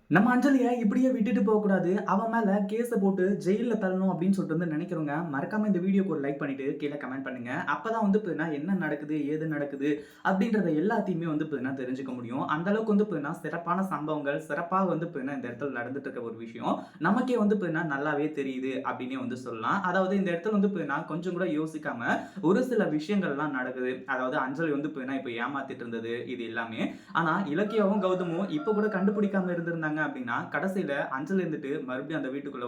நம்ம அஞ்சலிய இப்படியே விட்டுட்டு போகக்கூடாது. அவன் மேல கேஸ போட்டு ஜெயில்ல தள்ளணும் அப்படின்னு சொல்லிட்டு நினைக்கிறவங்க, மறக்காம இந்த வீடியோக்கு ஒரு லைக் பண்ணிட்டு கீழ கமெண்ட் பண்ணுங்க. அப்பதான் பார்த்தீங்கன்னா, என்ன நடக்குது, ஏது நடக்குது அப்படின்றத எல்லாத்தையுமே பார்த்தீங்கன்னா தெரிஞ்சுக்க முடியும். அந்த அளவுக்கு பார்த்தீங்கன்னா, சிறப்பான சம்பவங்கள், சிறப்பா பார்த்தீங்கன்னா இந்த இடத்துல நடந்துட்டு இருக்க ஒரு விஷயம், நமக்கே பார்த்தீங்கன்னா நல்லாவே தெரியுது அப்படின்னே சொல்லலாம். அதாவது இந்த இடத்துல பார்த்தீங்கன்னா, கொஞ்சம் கூட யோசிக்காம ஒரு சில விஷயங்கள்லாம் நடக்குது. அதாவது அஞ்சலி பார்த்தீங்கன்னா, இப்ப ஏமாத்திட்டு இருந்தது இது எல்லாமே. ஆனா இலக்கியாவும், கௌதமும் இப்ப கூட கண்டுபிடிக்காம இருந்திருந்தாங்க அப்படின்னா, கடைசியில அஞ்சல் இருந்துட்டு மறுபடியும் அந்த வீட்டுக்குள்ள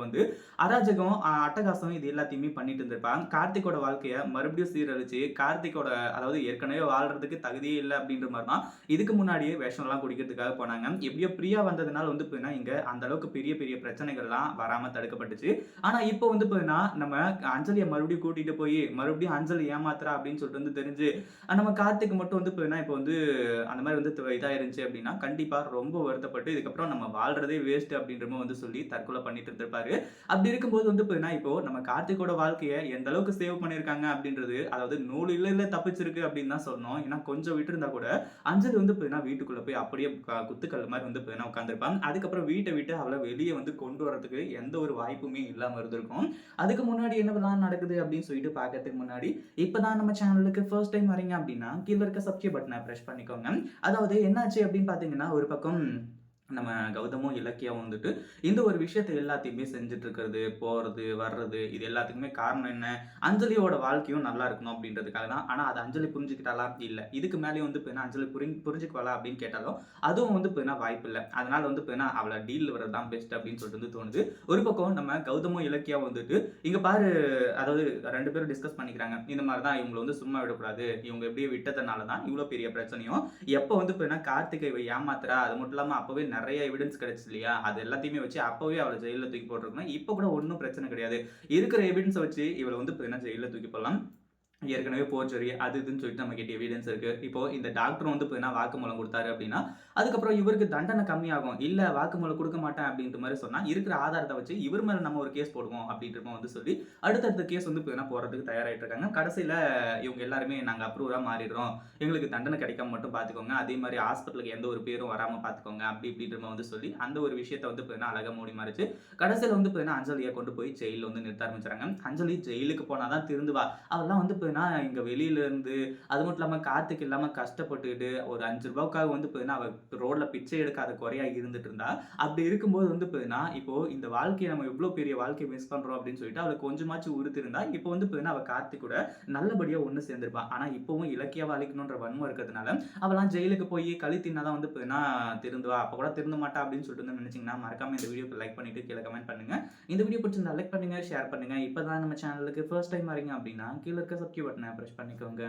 அராஜகம், அட்டகாசம் இது எல்லாத்தையுமே பண்ணிட்டு இருந்திருப்பான். கார்த்திக்கோட வாழ்க்கைய மறுபடியும் சீரழிச்சு, கார்த்திக்கோட அதாவது ஏற்கனவே வாழ்றதுக்கு தகுதியே இல்ல அப்படின்ற மாரி தான் இதுக்கு முன்னாடியே விஷம்லாம் குடிக்கிறதுக்காக போனாங்க. எப்படியோ பிரியா வந்ததுனால பார்த்தீங்கன்னா, இங்க அந்த அளவுக்கு பெரிய பெரிய பிரச்சனைகள்லாம் வராம தடுக்கப்பட்டுச்சு. ஆனா இப்போ பார்த்தீங்கன்னா, நம்ம அஞ்சலிய மறுபடியும் கூட்டிட்டு போய் மறுபடியும் அஞ்சலி ஏமாத்துறா அப்படின்னு சொல்லிட்டு தெரிஞ்சு, நம்ம கார்த்திக் மட்டும் பார்த்தீங்கன்னா, இப்போ அந்த மாரி இதா இருந்துச்சு அப்படின்னா, கண்டிப்பா ரொம்ப வருத்தப்பட்டு இதுக்கப்புறம் நம்ம வாழ்றதே வேஸ்ட் அப்படின்ற மாரி சொல்லி தற்கொலை பண்ணிட்டு இருந்திருப்பாரு. அப்படி இருக்கும்போது பார்த்தீங்கன்னா, இப்போ நம்ம கார்த்திக்கோட வாழ்க்கைய எந்த அளவுக்கு சேவ் பண்ணியிருக்காங்க அப்படின்றது, அதாவது நூறு இல்ல தப்பிச்சிருக்கு அப்படின்னு தான் சொல்லணும். ஏன்னா கொஞ்சம் விட்டிருந்தா கூட அஞ்சலி பார்த்தீங்கன்னா, வீட்டுக்குள்ள போய் அப்படியே குத்துக்கல்லு மாரி பார்த்தீங்கன்னா உட்கார்ந்திருப்பான். அதுக்கப்புறம் வீட்ட விட்டு அவள வெளிய கொண்டு வரதுக்கு எந்த ஒரு வாய்ப்புமே இல்லாம இருந்திருக்கும். அதுக்கு முன்னாடி என்னவெல்லாம் நடக்குது அப்படின்னு சொல்லிட்டு பார்க்கறதுக்கு முன்னாடி, இப்பதான் நம்ம சேனலுக்கு ஃபர்ஸ்ட் டைம் வரீங்க அப்படின்னா, கீழ இருக்க சப்ஸ்கிரைப் பட்டன பிரஸ் பண்ணிக்கோங்க. அதாவது என்னாச்சு அப்படின்னு பார்த்தீங்கன்னா, ஒரு பக்கம் நம்ம கௌதமும், இலக்கியாவும் இந்த ஒரு விஷயத்த எல்லாத்தையுமே செஞ்சுட்டு இருக்கிறது, போறது, வர்றது இது எல்லாத்துக்குமே காரணம் என்ன? அஞ்சலியோட வாழ்க்கையும் நல்லா இருக்கணும் அப்படின்றதுக்காக தான். ஆனா அத அஞ்சலி புரிஞ்சுக்கிட்டாளா? இல்ல. இதுக்கு மேலயும் பார்த்தீங்கன்னா, அஞ்சலி புரிஞ்சுக்குவாளா அப்படின்னு கேட்டாலும், அதுவும் பார்த்தீங்கன்னா வாய்ப்பில்ல. அதனால பார்த்தீங்கன்னா, அவள டீல்ல விடுறது தான் பெஸ்ட் அப்படின்னு சொல்லிட்டு தோணுது. ஒரு பக்கம் நம்ம கௌதமும், இலக்கியாவும் இங்க பாரு அதாவது 2 பேரும் டிஸ்கஸ் பண்ணிக்கிறாங்க. இந்த மாரி தான் இவங்கள சும்மா விடக்கூடாது. இவங்க எப்படியோ விட்டதுனால தான் இவ்ளோ பெரிய பிரச்சனையும். எப்போ பார்த்தீங்கன்னா, கார்த்திகை இவ ஏமாத்துறா, அது மட்டும் இல்லாம அப்பவே நெறைய எவிடன்ஸ் கிடைச்சுச்சு இல்லையா? அது எல்லாத்தையுமே வச்சு அப்பவே அவள ஜெயில்ல தூக்கி போட்டுருக்கணும். இப்ப கூட ஒண்ணும் பிரச்சனை கிடையாது. இருக்கிற எவிடன்ஸ வச்சு இவள பார்த்தீங்கன்னா ஜெயில்ல தூக்கி போடலாம். ஏற்கனவே போர்ஜரி அது இதுன்னு சொல்லிட்டு நம்மகிட்ட எவிடன்ஸ் இருக்கு. இப்போ இந்த டாக்டரும் பார்த்தீங்கன்னா வாக்குமூலம் குடுத்தாரு அப்படின்னா, அதுக்கப்புறம் இவருக்கு தண்டனை கம்மியாகும். இல்ல வாக்குமூலம் குடுக்க மாட்டேன் அப்படின்ற மாரி சொன்னா, இருக்கிற ஆதாரத்த வச்சு இவர் மேல நம்ம ஒரு கேஸ் போடுவோம் அப்படின்ற மாரி சொல்லி, அடுத்தடுத்த கேஸ் பார்த்தீங்கன்னா போடுறதுக்கு தயாராயிட்டு இருக்காங்க. கடைசியில இவங்க எல்லாருமே நாங்க அப்ரூவரா மாறிடுறோம். எங்களுக்கு தண்டனை கிடைக்காம மட்டும் பார்த்துக்கோங்க. அதே மாரி ஹாஸ்பிட்டலுக்கு எந்த ஒரு பேரும் வராம பார்த்துக்கோங்க. அப்படி இப்படின்ற மாரி சொல்லி, அந்த ஒரு விஷயத்த பார்த்தீங்கன்னா அழகா மூடி மறைச்சு, கடைசியில பார்த்தீங்கன்னா அஞ்சலிய கொண்டு போய் ஜெயில்ல நிறுத்த ஆரம்பிச்சுறாங்க. அஞ்சலி ஜெயிலுக்கு போனா தான் திருந்துவா. அவள்லாம் பார்த்தீங்கன்னா, இங்க வெளியில இருந்து அது மட்டும் இல்லாம கார்த்திக் இல்லாம கஷ்டப்பட்டுக்கிட்டு ஒரு ₹5க்காக பார்த்தீங்கன்னா, அவ ரோட்ல பிச்சை எடுக்காத குறையா இருந்துட்டு இருந்தா. அப்படி இருக்கும்போது பார்த்தீங்கன்னா, இப்போ இந்த வாழ்க்கைய நம்ம எவ்வளோ பெரிய வாழ்க்கைய மிஸ் பண்றோம் அப்படின்னு சொல்லிட்டு அவளுக்கு கொஞ்சமாச்சும் உறுத்திருந்தா, இப்போ பார்த்தீங்கன்னா, அவ கார்த்திக் கூட நல்லபடியா ஒண்ணு சேர்ந்திருப்பா. ஆனா இப்பவும் இலக்கியாவ அழிக்கணுன்ற வன்மம் இருக்கிறதுனால, அவளாம் ஜெயிலுக்கு போய் களி தின்னா தான் பார்த்தீங்கன்னா திருந்துவா. அப்ப கூட திருந்த மாட்டா அப்படின்னு சொல்லிட்டு நினைச்சீங்கன்னா, மறக்காம இந்த வீடியோக்கு லைக் பண்ணிட்டு கீழ கமெண்ட் பண்ணுங்க. இந்த வீடியோ பிடிச்சிருந்தா லைக் பண்ணுங்க, ஷேர் பண்ணுங்க. இப்பதான் நம்ம சேனலுக்கு ஃபர்ஸ்ட் டைம் வரீங்க அப்படின்னா, கீழ இருக்க சப்ஸ்கிரைப் பட்டன பிரஸ் பண்ணிக்கோங்க.